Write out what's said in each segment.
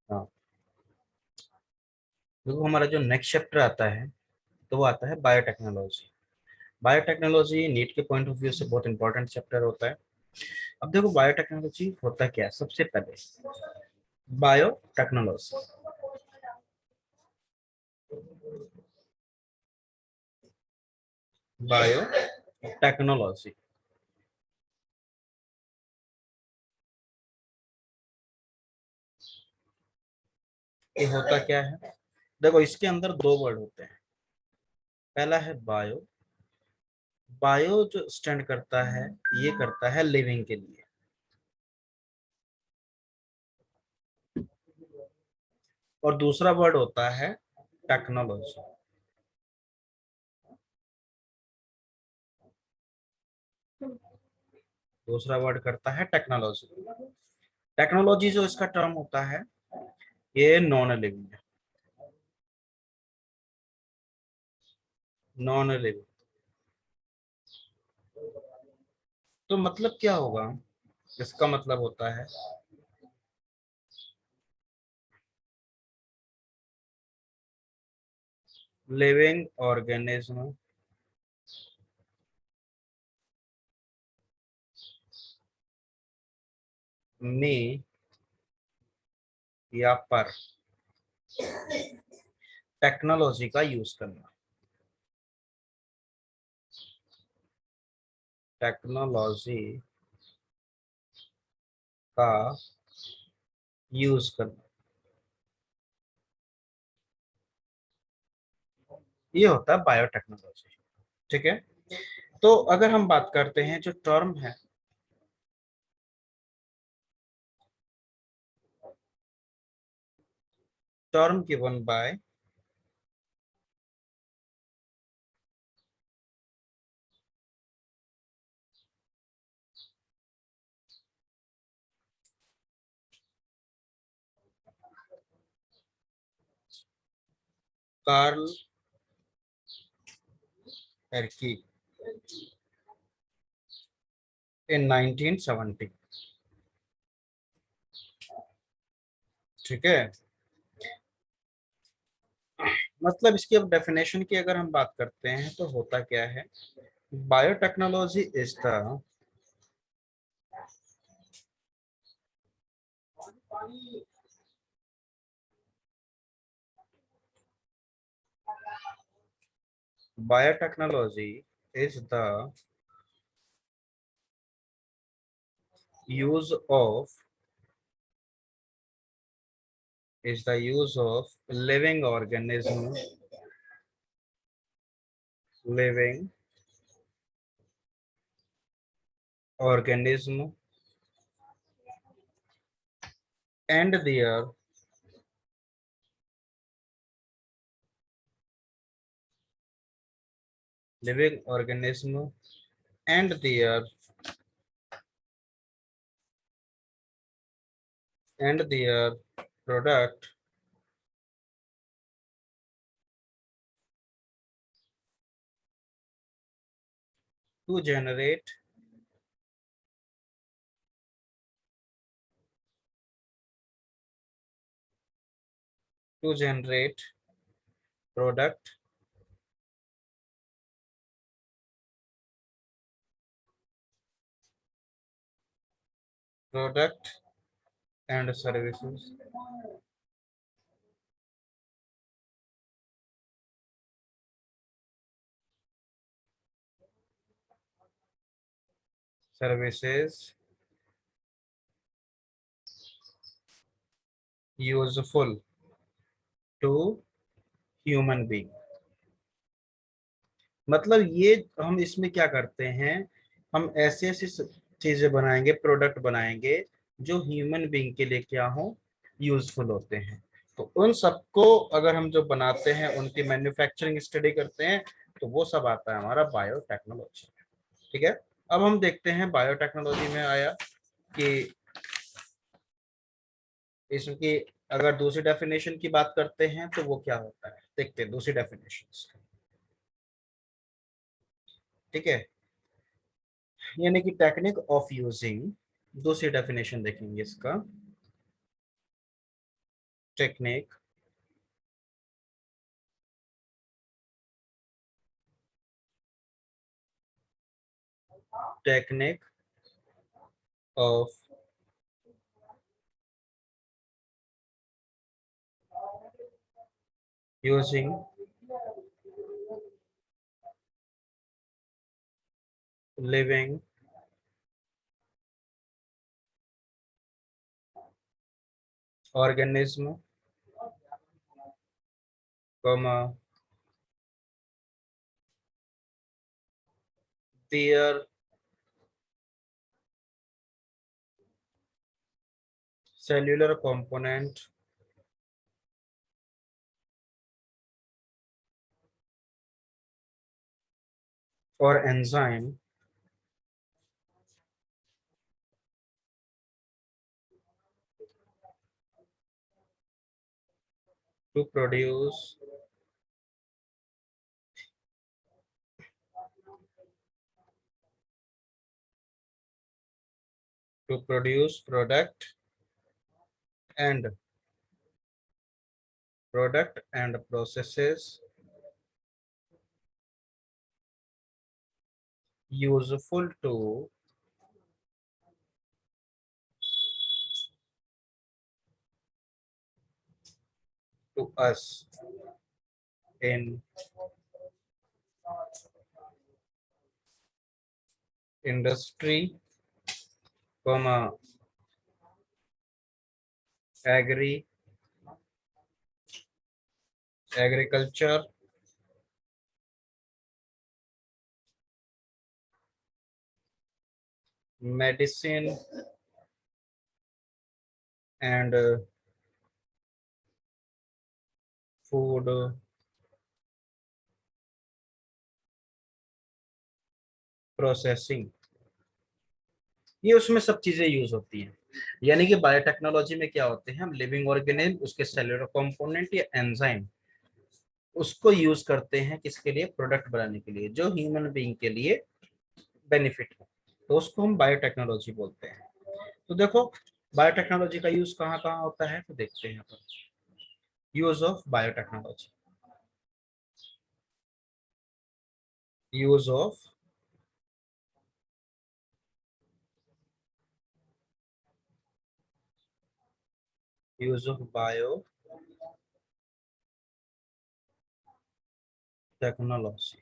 हाँ, देखो हमारा जो नेक्स्ट चैप्टर आता है तो वो आता है बायोटेक्नोलॉजी। बायोटेक्नोलॉजी नीट के पॉइंट ऑफ व्यू से बहुत इंपॉर्टेंट चैप्टर होता है। अब देखो बायोटेक्नोलॉजी होता क्या है, सबसे पहले बायोटेक्नोलॉजी, बायोटेक्नोलॉजी ये होता क्या है? देखो इसके अंदर दो वर्ड होते हैं। पहला है बायो। बायो जो स्टैंड करता है, ये करता है लिविंग के लिए। और दूसरा वर्ड होता है टेक्नोलॉजी। दूसरा वर्ड करता है टेक्नोलॉजी। टेक्नोलॉजी जो इसका टर्म होता है, ये नॉन लिविंग है। नॉन लिविंग तो मतलब क्या होगा? इसका मतलब होता है लिविंग ऑर्गेनिज्म में या पर टेक्नोलॉजी का यूज करना। टेक्नोलॉजी का यूज करना, ये होता है बायोटेक्नोलॉजी। ठीक है, तो अगर हम बात करते हैं जो टर्म है, टर्म गिवन बाय कार्ल एर्की इन 1970। ठीक है, मतलब इसकी अब डेफिनेशन की अगर हम बात करते हैं तो होता क्या है? Biotechnology is the biotechnology is the use of living living organism and their living organism and their product to generate product product and services useful to human being। मतलब ये हम इसमें क्या करते हैं, हम ऐसी ऐसी चीजें बनाएंगे, प्रोडक्ट बनाएंगे जो ह्यूमन बीइंग के लिए क्या हो, यूजफुल होते हैं। तो उन सबको अगर हम जो बनाते हैं उनकी मैन्युफैक्चरिंग स्टडी करते हैं, तो वो सब आता है हमारा बायोटेक्नोलॉजी। ठीक है, अब हम देखते हैं बायोटेक्नोलॉजी में आया कि इसकी अगर दूसरी डेफिनेशन की बात करते हैं तो वो क्या होता है, देखते हैं दूसरी डेफिनेशन। ठीक है, यानी कि टेक्निक ऑफ यूजिंग, दूसरी डेफिनेशन देखेंगे इसका। technique technique of using living organism, comma, their cellular component or enzyme to produce and processes useful to us in industry, comma, agriculture, medicine, and food processing, ये उसमें सब चीजें use होती हैं। यानी कि बायोटेक्नोलॉजी में क्या होते हैं, हम लिविंग ऑर्गेनिज्म, उसके सेलुलर कंपोनेंट या एंजाइम, उसको यूज करते हैं किसके लिए, प्रोडक्ट बनाने के लिए जो ह्यूमन बीइंग के लिए बेनिफिट हो, तो उसको हम बायोटेक्नोलॉजी बोलते हैं। तो देखो बायोटेक्नोलॉजी का यूज कहाँ कहाँ होता है, तो देखते हैं यहाँ पर use of biotechnology. Use of biotechnology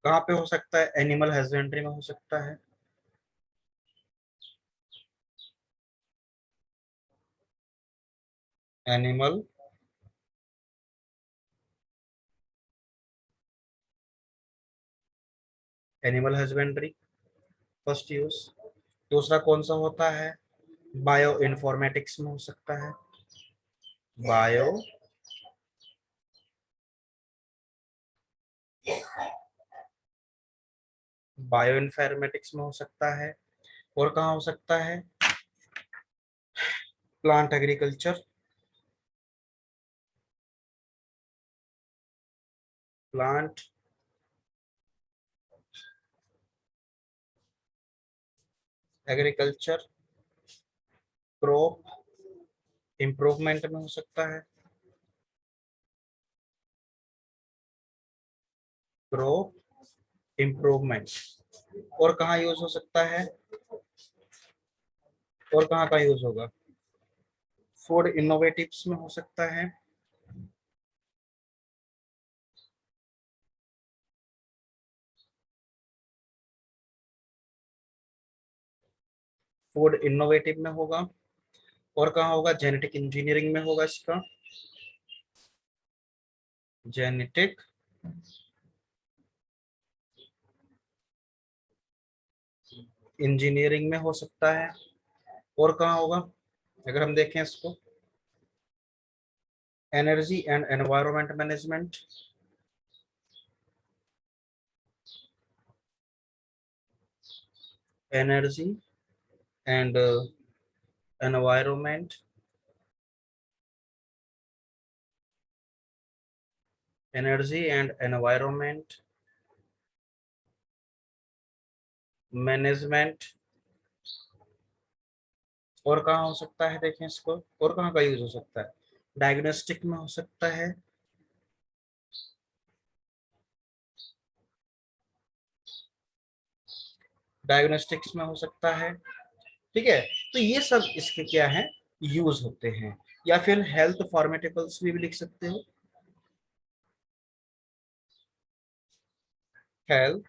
कहाँ पे हो सकता है, एनिमल हस्बेंड्री में हो सकता है, एनिमल हस्बेंड्री फर्स्ट यूज। दूसरा कौन सा होता है, बायो इन्फॉर्मेटिक्स में हो सकता है, बायो बायो इन्फॉर्मेटिक्स में हो सकता है। और कहाँ हो सकता है, plant agriculture, plant agriculture, crop improvement में हो सकता है, क्रॉप इम्प्रूवमेंट। और कहाँ यूज हो सकता है, और कहाँ का यूज होगा, फूड इनोवेटिव्स में हो सकता है, फूड इनोवेटिव में होगा। और कहाँ होगा, जेनेटिक इंजीनियरिंग में होगा इसका, जेनेटिक इंजीनियरिंग में हो सकता है। और कहाँ होगा, अगर हम देखें इसको, energy and environment management, energy and environment energy and environment management और कहाँ हो सकता है, देखें इसको, और कहाँ का यूज हो सकता है, डायग्नोस्टिक में हो सकता है, डायग्नोस्टिक्स में हो सकता है। ठीक है, तो ये सब इसके क्या है, यूज होते हैं। या फिर हेल्थ फार्मास्यूटिकल्स भी लिख सकते हो, health,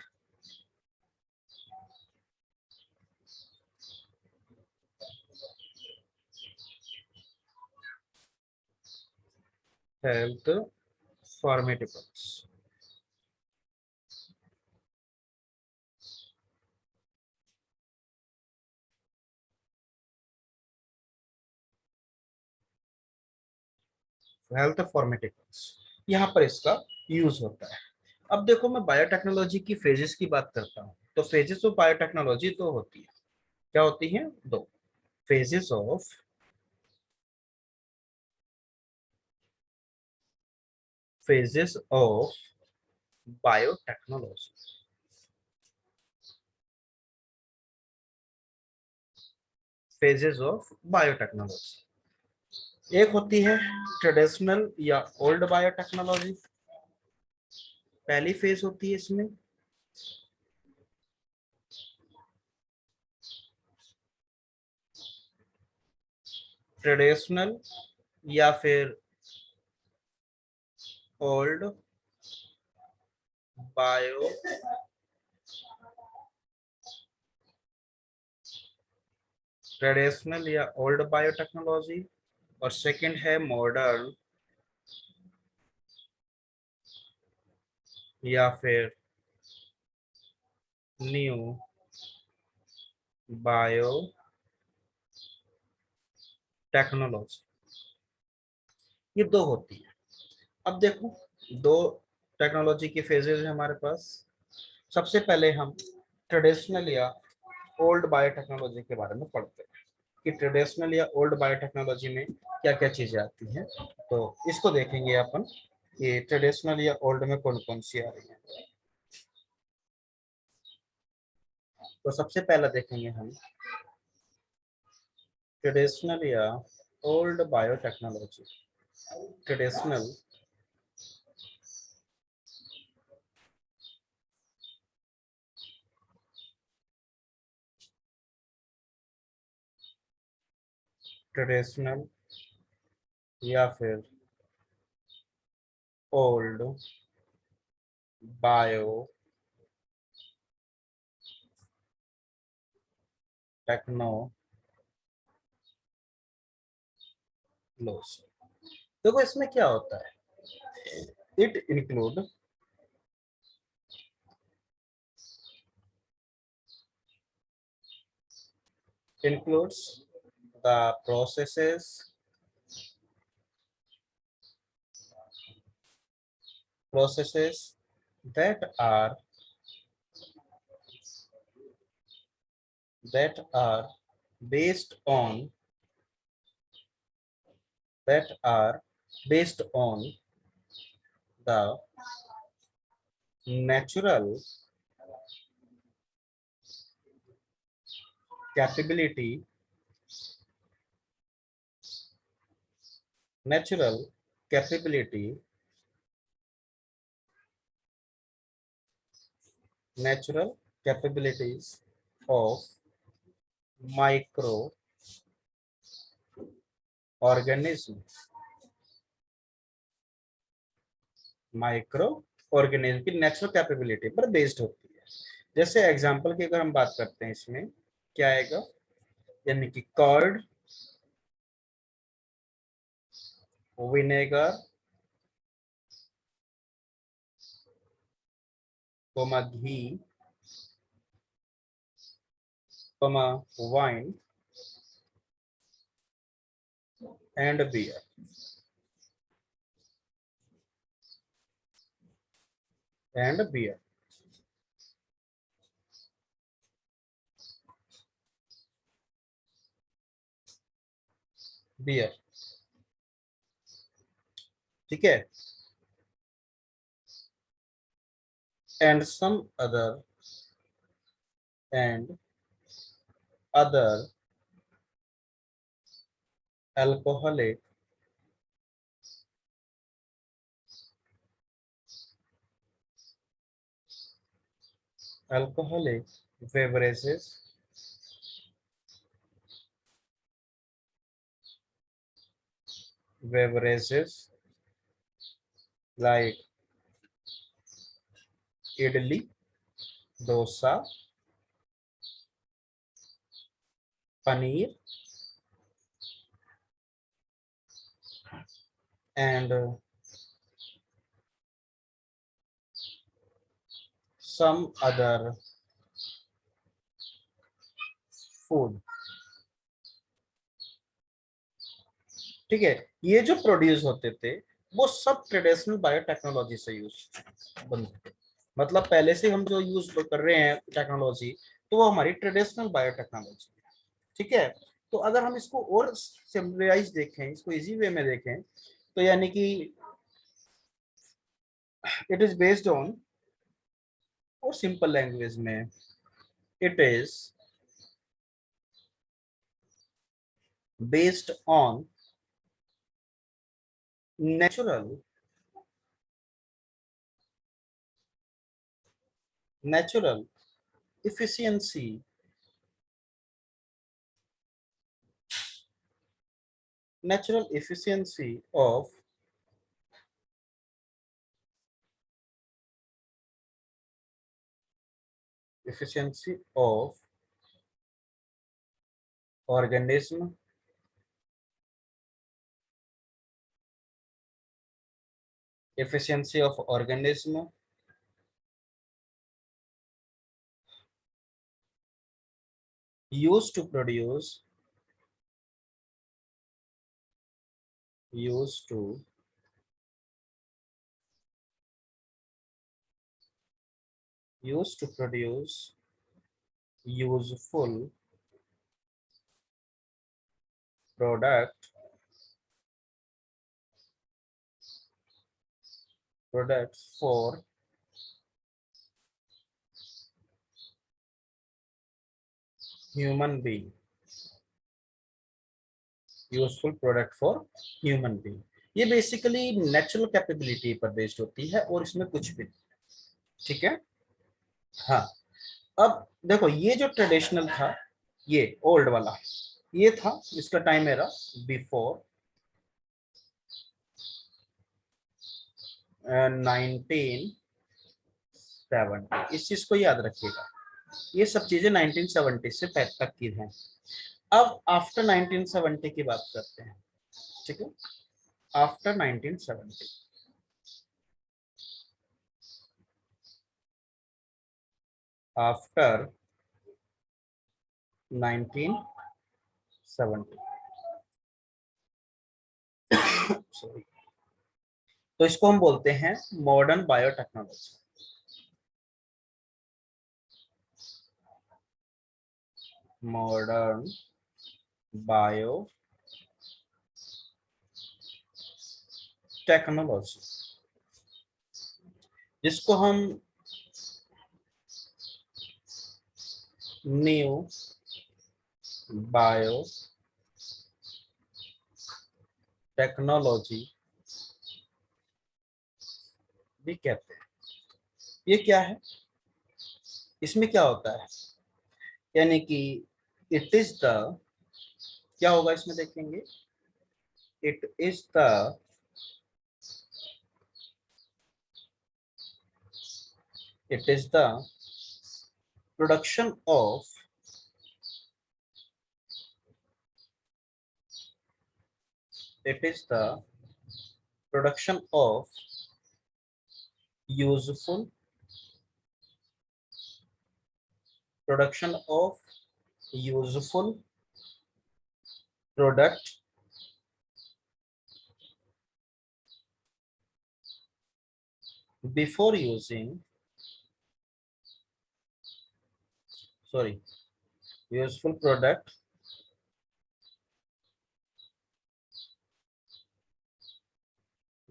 health pharmaceuticals. Health pharmaceuticals, यहाँ पर इसका यूज होता है। अब देखो, मैं बायोटेक्नोलॉजी की फेजेस की बात करता हूँ, तो फेजेस ऑफ बायोटेक्नोलॉजी तो होती है, क्या होती है, दो, phases of, phases of biotechnology, phases of biotechnology. एक होती है ट्रेडिशनल या ओल्ड बायोटेक्नोलॉजी, पहली फेज होती है इसमें। ट्रेडिशनल या फिर ओल्ड बायो ट्रेडिशनल या ओल्ड बायोटेक्नोलॉजी, और सेकंड है मॉडर्न या फिर न्यू बायो टेक्नोलॉजी। ये दो होती है। अब देखो, दो टेक्नोलॉजी की फेजेस है हमारे पास। सबसे पहले हम ट्रेडिशनल या ओल्ड बायोटेक्नोलॉजी के बारे में पढ़ते हैं कि ट्रेडिशनल या ओल्ड बायोटेक्नोलॉजी में क्या क्या चीजें आती हैं। तो इसको देखेंगे अपन कि ट्रेडिशनल या ओल्ड में कौन कौन सी आ रही है। तो सबसे पहला देखेंगे हम ट्रेडिशनल या ओल्ड बायोटेक्नोलॉजी। ट्रेडिशनल ट्रेडिशनल या फिर ओल्ड बायो टेक्नोलॉजी। देखो इसमें क्या होता है, it includes the processes that are that are based on that are based on the natural capability natural capability natural capabilities of microorganisms micro organism की natural capability पर based होती है। जैसे एग्जांपल की अगर हम बात करते हैं, इसमें क्या आएगा, यानी कि curd, vinegar, comma ghee, comma wine and beer, and beer, beer. ठीक है, and some and other alcoholic alcoholic beverages like idli, dosa, paneer, and some other food. ठीक है, ये जो प्रोड्यूस होते थे वो सब ट्रेडिशनल बायोटेक्नोलॉजी से यूज बनते थे। मतलब पहले से हम जो यूज कर रहे हैं टेक्नोलॉजी, तो वो हमारी ट्रेडिशनल बायोटेक्नोलॉजी है। ठीक है, तो अगर हम इसको और सिंपलाइज देखें, इसको इजी वे में देखें, तो यानी कि इट इज बेस्ड ऑन, और सिंपल लैंग्वेज में it is based on natural natural efficiency natural efficiency of efficiency of organism efficiency of organism used to produce used to used to produce useful product products for human being useful product for human being. ये basically natural capability पर based होती है और इसमें कुछ भी नहीं। ठीक है, हाँ। अब देखो, ये जो ट्रेडिशनल था, ये ओल्ड वाला, ये था इसका टाइम एरा बिफोर 1970। इस चीज को याद रखिएगा, ये सब चीजें 1970 से तक की हैं। अब आफ्टर 1970 की बात करते हैं। ठीक है, आफ्टर 1970, आफ्टर 1970 सॉरी, तो इसको हम बोलते हैं modern biotechnology. Modern bio technology, जिसको हम न्यू बायो टेक्नोलॉजी भी कहते हैं। ये क्या है, इसमें क्या होता है, यानी कि इट इज द, क्या होगा इसमें देखेंगे, it is the it is the production of it is the production of useful production of useful product before using sorry useful product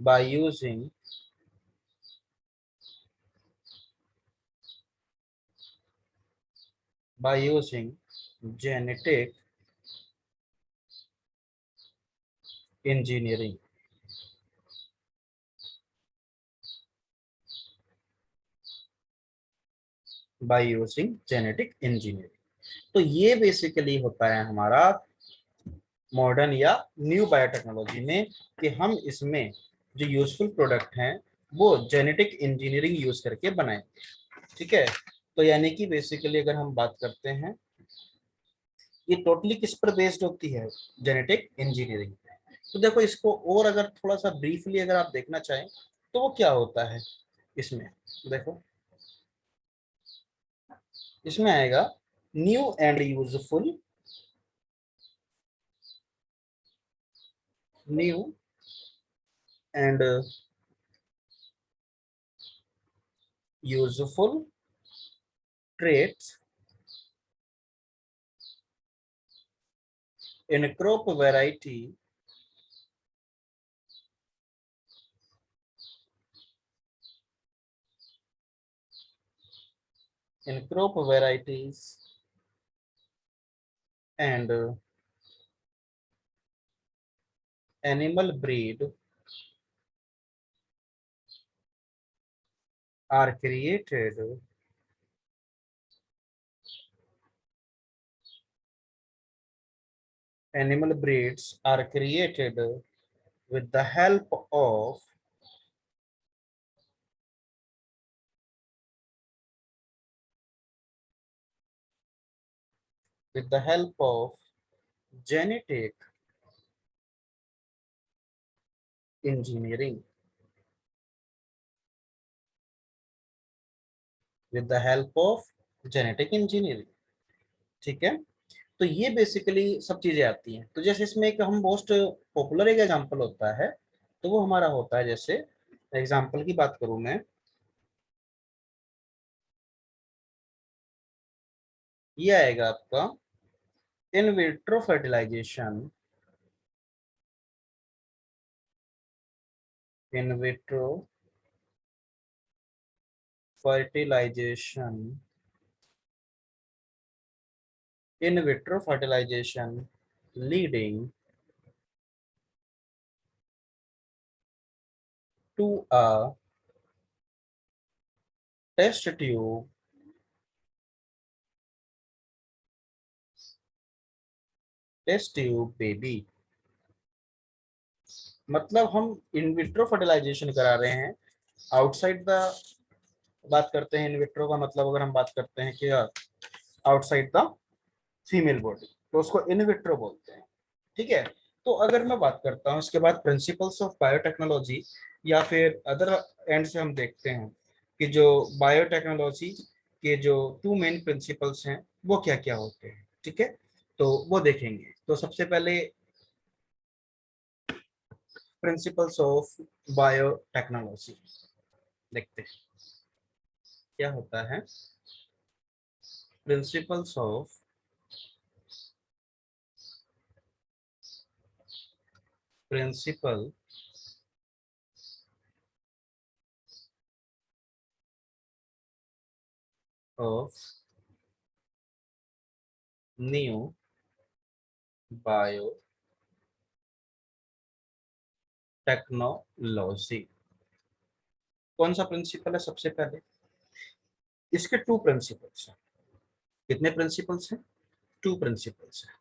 by using genetic engineering by using genetic engineering. तो ये basically होता है हमारा modern या new biotechnology में, कि हम इसमें जो यूजफुल प्रोडक्ट हैं वो जेनेटिक इंजीनियरिंग यूज करके बनाएंगे। ठीक है, तो यानी कि बेसिकली अगर हम बात करते हैं, ये टोटली किस पर बेस्ड होती है, जेनेटिक इंजीनियरिंग। तो देखो इसको और अगर थोड़ा सा ब्रीफली अगर आप देखना चाहें तो वो क्या होता है इसमें, देखो इसमें आएगा new and useful, new and useful traits in crop variety in crop varieties and animal breed are created animal breeds are created with the help of with the help of genetic engineering, with the help of genetic engineering। ठीक है, तो ये basically सब चीजें आती हैं। तो जैसे इसमें एक हम मोस्ट पॉपुलर एक एग्जांपल होता है, तो वो हमारा होता है, जैसे एग्जांपल की बात करूं मैं, ये आएगा आपका in vitro fertilization, in vitro fertilization, in vitro fertilization leading to a test tube, test tube baby. मतलब हम इन विट्रो फर्टिलाइजेशन करा रहे हैं आउटसाइड द, बात करते हैं इन विट्रो का मतलब अगर हम बात करते हैं कि आउटसाइड द फीमेल बॉडी, तो उसको इन विट्रो बोलते हैं। ठीक है, तो अगर मैं बात करता हूँ इसके बाद प्रिंसिपल्स ऑफ बायोटेक्नोलॉजी, या फिर अदर एंड से हम देखते हैं कि जो बायोटेक्नोलॉजी के जो टू मेन प्रिंसिपल्स हैं वो क्या क्या होते हैं। ठीक है, तो वो देखेंगे। तो सबसे पहले प्रिंसिपल्स ऑफ बायोटेक्नोलॉजी देखते हैं क्या होता है। Principles of principle of new biotechnology. कौन सा प्रिंसिपल है सबसे पहले, इसके टू प्रिंसिपल्स हैं। कितने प्रिंसिपल्स हैं, टू प्रिंसिपल्स हैं।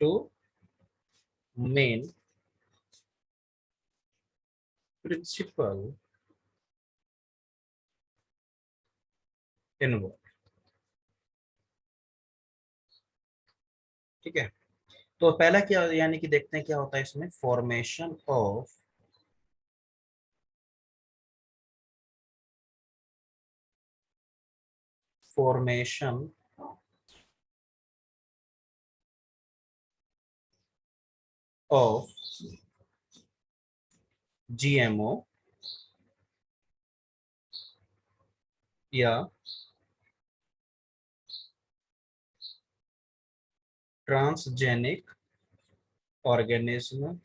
Two main principle involve. ठीक है, तो पहला क्या यानी कि देखते हैं क्या होता है इसमें, फॉर्मेशन ऑफ जीएमओ या transgenic organism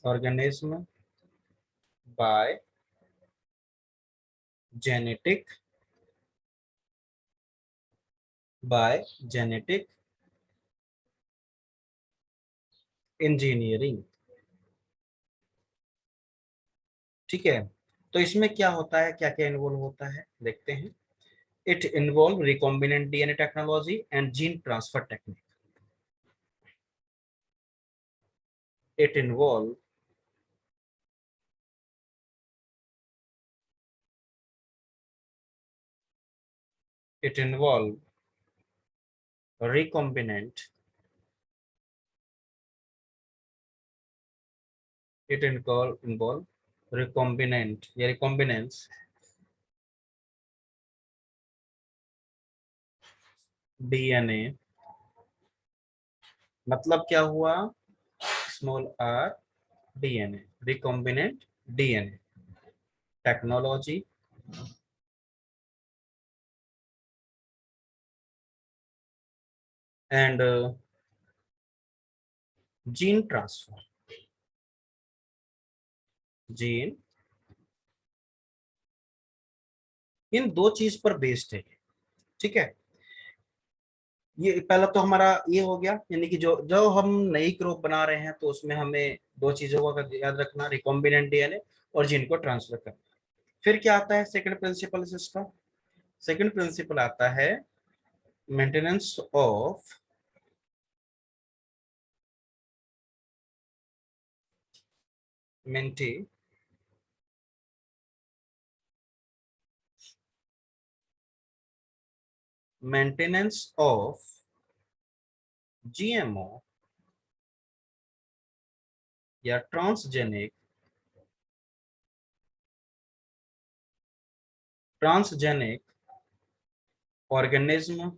organism bye genetic bye genetic engineering. ठीक है, तो इसमें क्या होता है, क्या क्या इन्वॉल्व होता है देखते हैं। It involve recombinant DNA technology and gene transfer technique. It involve it involve recombinant it involve recombinant या recombinance डीएनए। मतलब क्या हुआ, small r DNA, recombinant DNA technology and gene transfer, gene, इन दो चीज पर बेस्ड है। ठीक है, ये पहला तो हमारा ये हो गया, यानी कि जो जो हम नई क्रॉप बना रहे हैं तो उसमें हमें दो चीजों का याद रखना, रिकॉम्बिनेंट डीएनए और जीन को ट्रांसफर करना। फिर क्या आता है सेकंड प्रिंसिपल इसका, सेकंड प्रिंसिपल आता है मेंटेनेंस ऑफ मेंटी मेंटेनेंस ऑफ जीएमओ या transgenic organism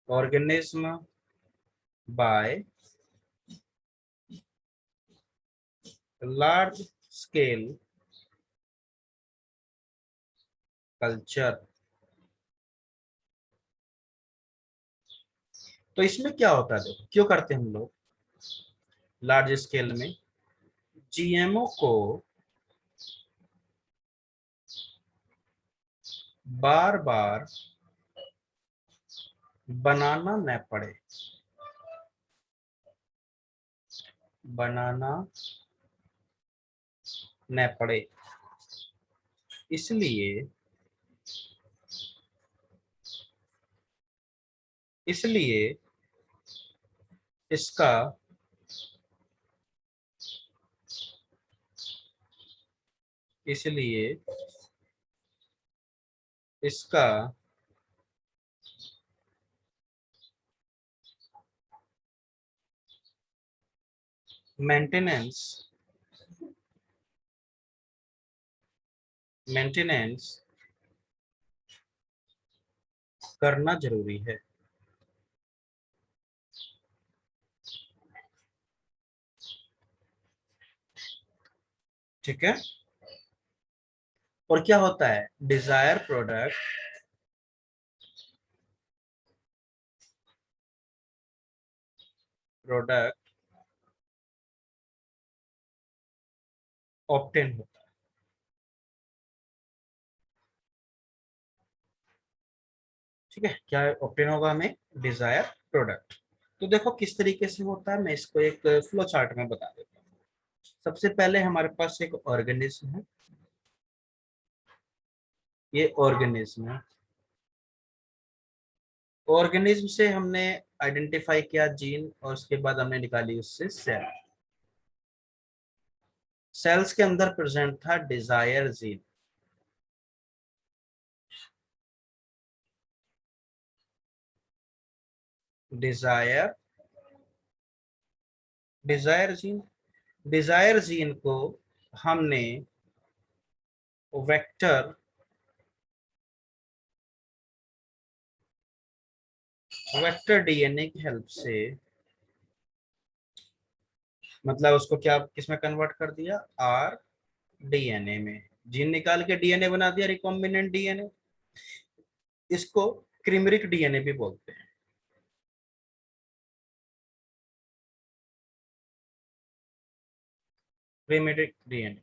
organism by large scale culture. तो इसमें क्या होता है, देखो क्यों करते हैं हम लोग लार्ज स्केल में, जीएमओ को बार बार बनाना न पड़े, बनाना न पड़े, इसलिए इसलिए इसका इसलिए इसका मेंटेनेंस मेंटेनेंस करना जरूरी है। ठीक है, और क्या होता है, डिजायर प्रोडक्ट ऑप्टेन होता है। ठीक है, क्या ऑप्टेन होगा हमें, डिजायर प्रोडक्ट। तो देखो किस तरीके से होता है, मैं इसको एक फ्लो चार्ट में बता देता हूँ। सबसे पहले हमारे पास एक ऑर्गेनिज्म है, ये ऑर्गेनिज्म है, ऑर्गेनिज्म से हमने आइडेंटिफाई किया जीन और उसके बाद हमने निकाली उससे सेल। सेल्स के अंदर प्रेजेंट था desire gene, desire desire gene, desire gene को हमने वेक्टर वेक्टर डीएनए की हेल्प से, मतलब उसको क्या किसमें कन्वर्ट कर दिया, आर डीएनए में, जीन निकाल के डीएनए बना दिया रिकॉम्बिनेंट डीएनए। इसको क्रिमरिक डीएनए भी बोलते हैं। क्रिमरिक डीएनए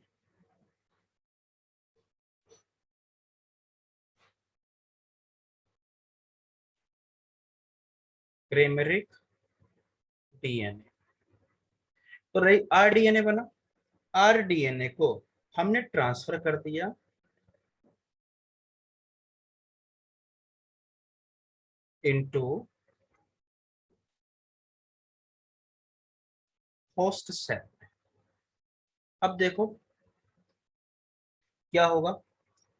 क्रेमरिक डीएनए। तो रही आरडीएनए बना, आरडीएनए को हमने ट्रांसफर कर दिया इनटू होस्ट सेल। अब देखो क्या होगा,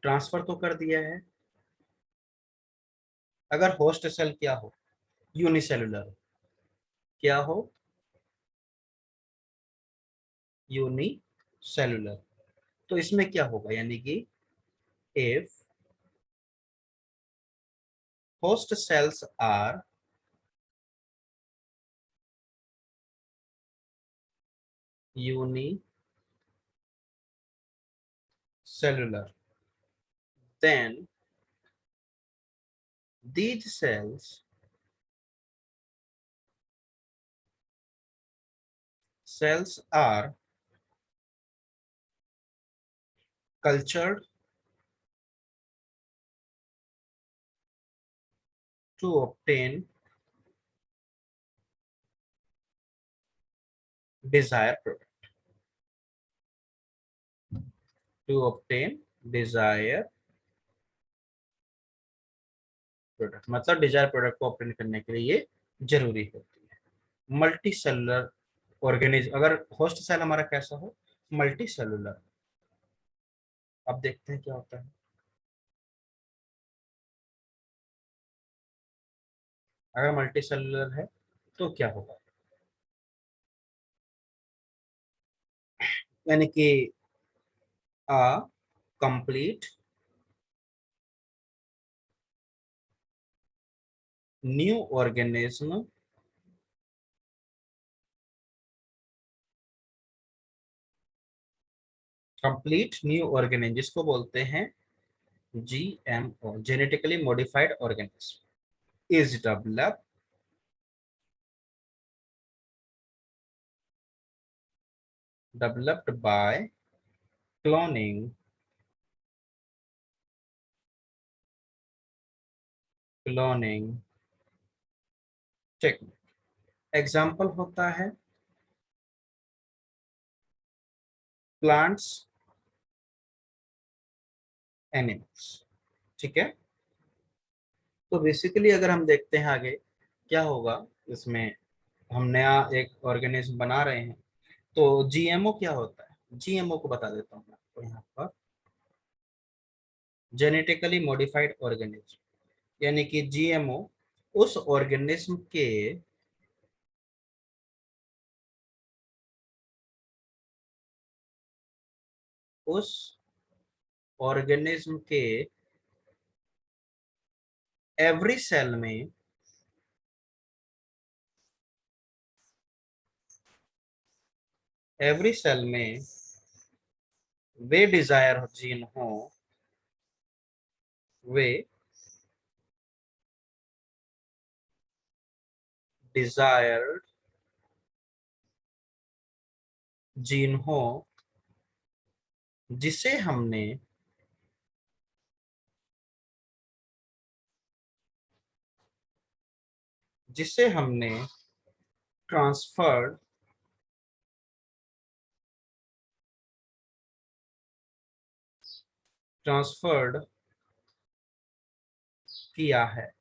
ट्रांसफर तो कर दिया है। अगर होस्ट सेल क्या हो, यूनिसेलुलर, क्या हो, यूनिसेलुलर, तो इसमें क्या होगा, यानी कि if host cells are unicellular, then these cells are cultured to obtain desired product, to obtain desired product, मतलब डिजायर प्रोडक्ट को ऑप्टेन करने के लिए ये जरूरी होती है। मल्टी सेलुलर ऑर्गेनिज्म, अगर होस्ट सेल हमारा कैसा हो, मल्टी सेलुलर। अब देखते हैं क्या होता है। अगर मल्टी सेलुलर है तो क्या होगा, यानी कि a complete new organism complete new organism जिसको बोलते हैं GMO, genetically modified organism, is developed by cloning technique. Example होता है प्लांट्स, एनिमल्स, ठीक है। तो बेसिकली अगर हम देखते हैं आगे क्या होगा इसमें, हम नया एक ऑर्गेनिज्म बना रहे हैं, तो जीएमओ क्या होता है, जीएमओ को बता देता हूँ मैं आपको यहाँ पर। जेनेटिकली मॉडिफाइड ऑर्गेनिज्म, यानी कि जीएमओ उस ऑर्गेनिज्म के उस ऑर्गेनिज्म के एवरी सेल में एवरी सेल में वे डिजायर जीन हो, वे डिजायर्ड जीन हो जिसे हमने जिसे हमने ट्रांसफर्ड ट्रांसफर्ड किया है,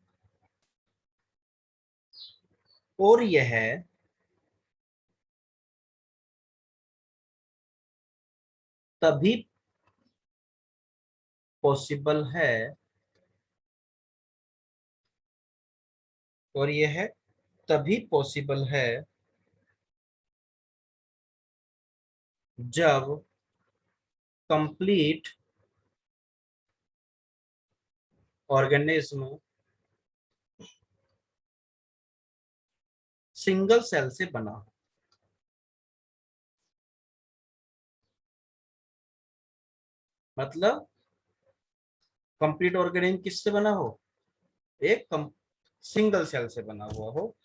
और यह तभी पॉसिबल है, और यह तभी पॉसिबल है जब कंप्लीट ऑर्गेनिज्म सिंगल सेल से बना हो। मतलब कंप्लीट ऑर्गेनिज्म किससे बना हो, एक सिंगल सेल से बना हुआ हो,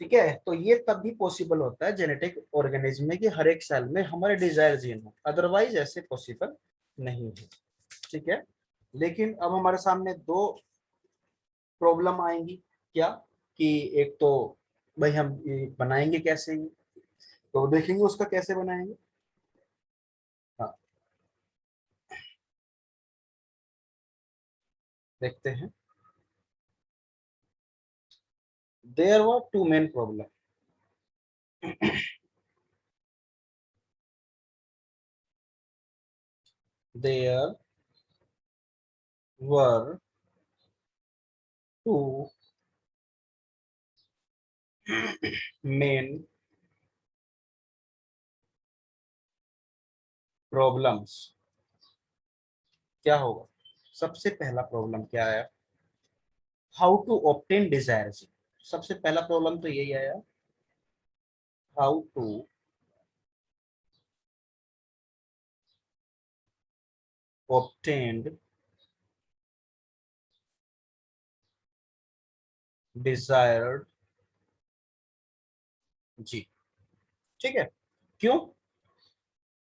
ठीक है। तो ये तब भी पॉसिबल होता है जेनेटिक ऑर्गेनिज्म में कि हर एक सेल में हमारे डिजायर जीन हो, अदरवाइज ऐसे पॉसिबल नहीं है, ठीक है। लेकिन अब हमारे सामने दो प्रॉब्लम आएंगी, क्या, कि एक तो भाई हम ये बनाएंगे कैसे, ये तो देखेंगे उसका कैसे बनाएंगे। हाँ, देखते हैं। There were two main problem. There were two main problems. क्या होगा, सबसे पहला प्रॉब्लम क्या है, हाउ टू ऑब्टेन डिजायर्स। सबसे पहला प्रॉब्लम तो यही आया, हाउ टू ऑब्टेन डिजायर्ड जी। ठीक है, क्यों,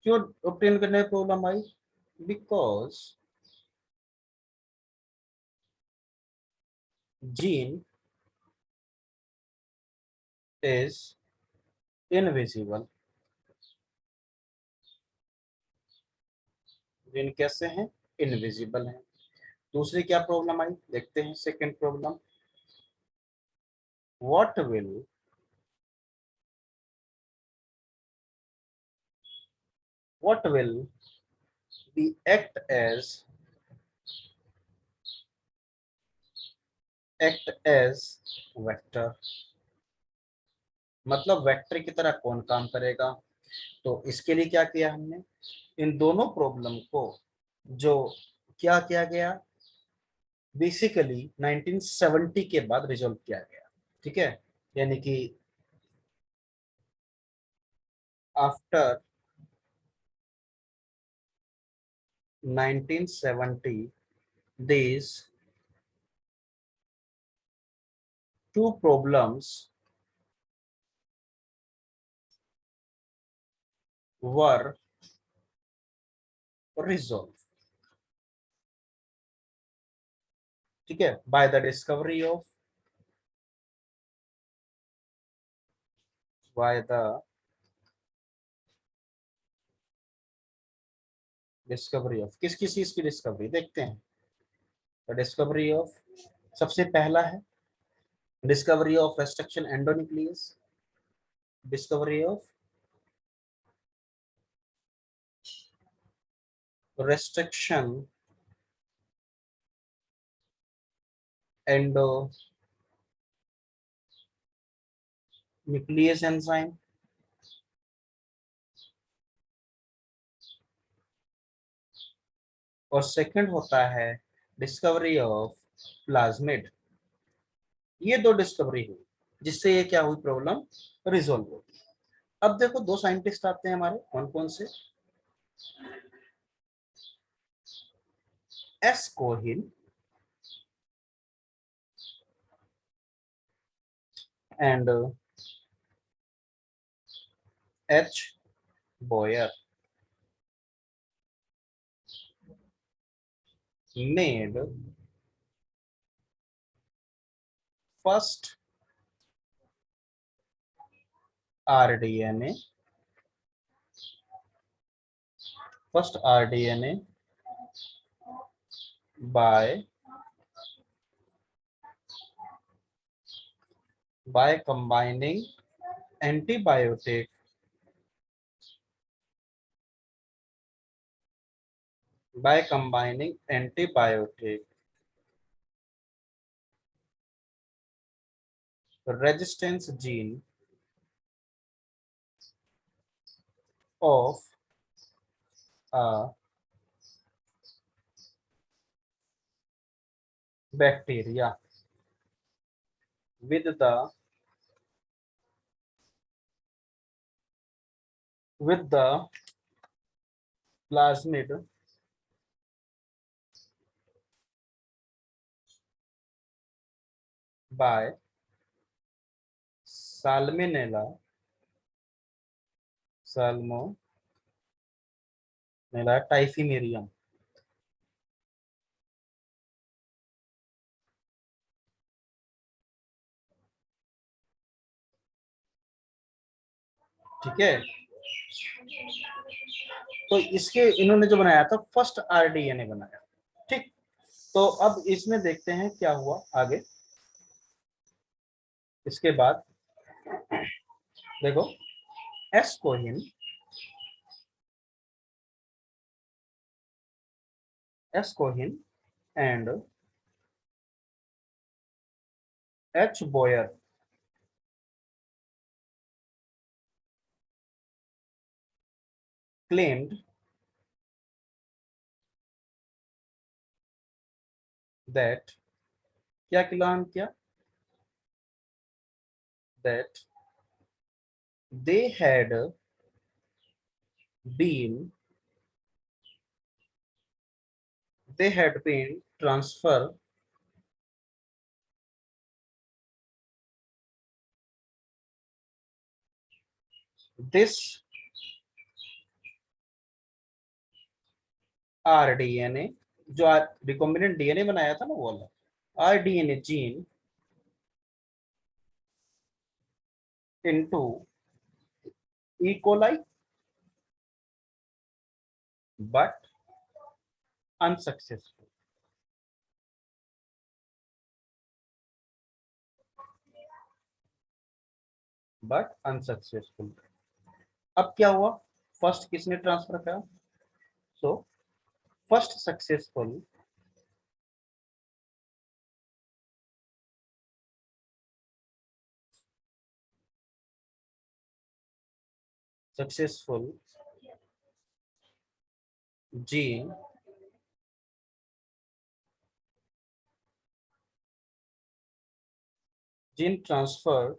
क्यों ऑब्टेन करने में problem I, because gene is invisible. Gene कैसे हैं, इनविजिबल हैं। दूसरी क्या प्रॉब्लम आई, देखते हैं second problem, what will what will be act as vector. मतलब वेक्टर की तरह कौन काम करेगा। तो इसके लिए क्या किया हमने, इन दोनों प्रॉब्लम को जो क्या किया गया, बेसिकली 1970 के बाद रिजॉल्व किया गया। ठीक है, यानी कि after 1970 these two problems were resolved। ठीक है, by the discovery of, by the discovery of, किस किस चीज की डिस्कवरी, देखते हैं। द डिस्कवरी ऑफ, सबसे पहला है discovery of restriction endonuclease, discovery of restriction endonuclease enzyme, और सेकंड होता है डिस्कवरी ऑफ प्लाज्मिड। ये दो डिस्कवरी हुई जिससे ये क्या हुई, प्रॉब्लम रिजोल्व होगी। अब देखो दो साइंटिस्ट आते हैं हमारे, कौन कौन से, S Cohen and H Boyer, made first RDNA, first RDNA by combining antibiotic resistance gene of a bacteria with the plasmid by salmonella typhimurium। ठीक है, तो इसके इन्होंने जो बनाया था फर्स्ट आरडीएनए बनाया। ठीक, तो अब इसमें देखते हैं क्या हुआ आगे। इसके बाद देखो, S Cohen and H Boyer claimed that, क्या क्लेम किया, that they had been transfer this rDNA, जो रिकॉम्बिनेंट डीएनए बनाया था ना वो वाला rDNA gene into E coli but unsuccessful. अब क्या हुआ, फर्स्ट किसने ट्रांसफर किया, so first successful gene transferred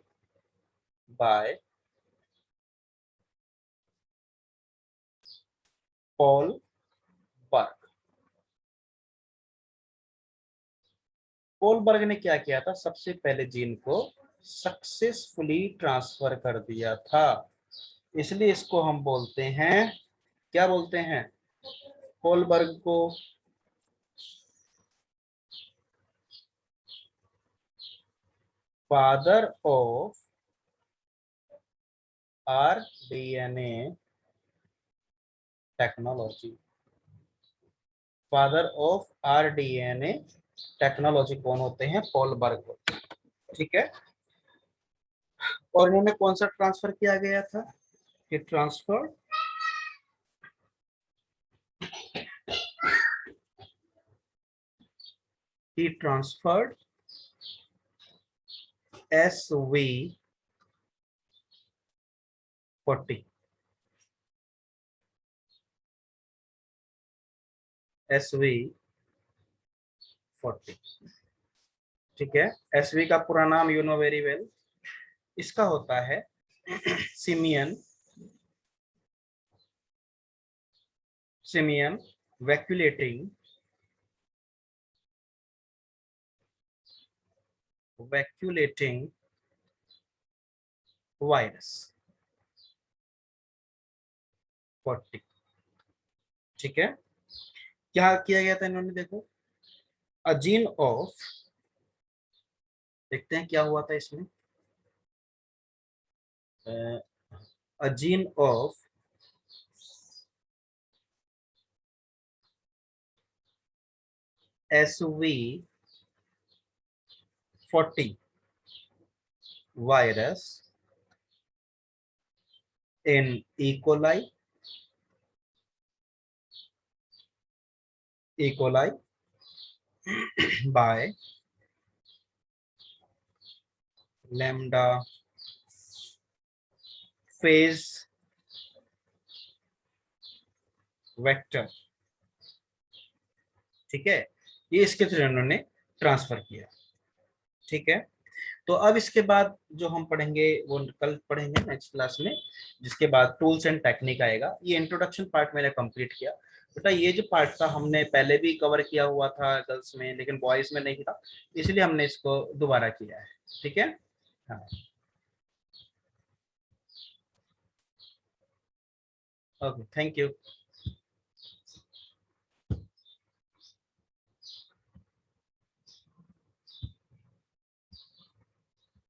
by Paul Berg. Paul Berg ने क्या किया था, सबसे पहले जीन को सक्सेसफुली ट्रांसफर कर दिया था, इसलिए इसको हम बोलते हैं, क्या बोलते हैं, पॉल बर्ग को father of rDNA technology. Father of rDNA technology कौन होते हैं, पॉल बर्ग होते हैं। ठीक है, और इन्होंने कौन सा ट्रांसफर किया गया था, कि transfer he transferred SV40 SV40। ठीक है, एसवी का पूरा नाम यू नो वेरी वेल, इसका होता है सिमियन वैक्यूलेटिंग वायरस 40। ठीक है, क्या किया गया था इन्होंने, देखो, अ जीन ऑफ, देखते हैं क्या हुआ था इसमें, a gene of SV40 virus in E. coli by lambda phase vector. ठीक है, ये इसके थ्रू उन्होंने ट्रांसफर किया। ठीक है, तो अब इसके बाद जो हम पढ़ेंगे वो कल पढ़ेंगे नेक्स्ट क्लास में, जिसके बाद टूल्स एंड टेक्निक आएगा। ये इंट्रोडक्शन पार्ट मैंने कंप्लीट किया बेटा, ये जो पार्ट था हमने पहले भी कवर किया हुआ था गर्ल्स में, लेकिन बॉयज में नहीं था, इसलिए हमने इसको दोबारा किया है। ठीक है, हाँ, ओके, थैंक यू।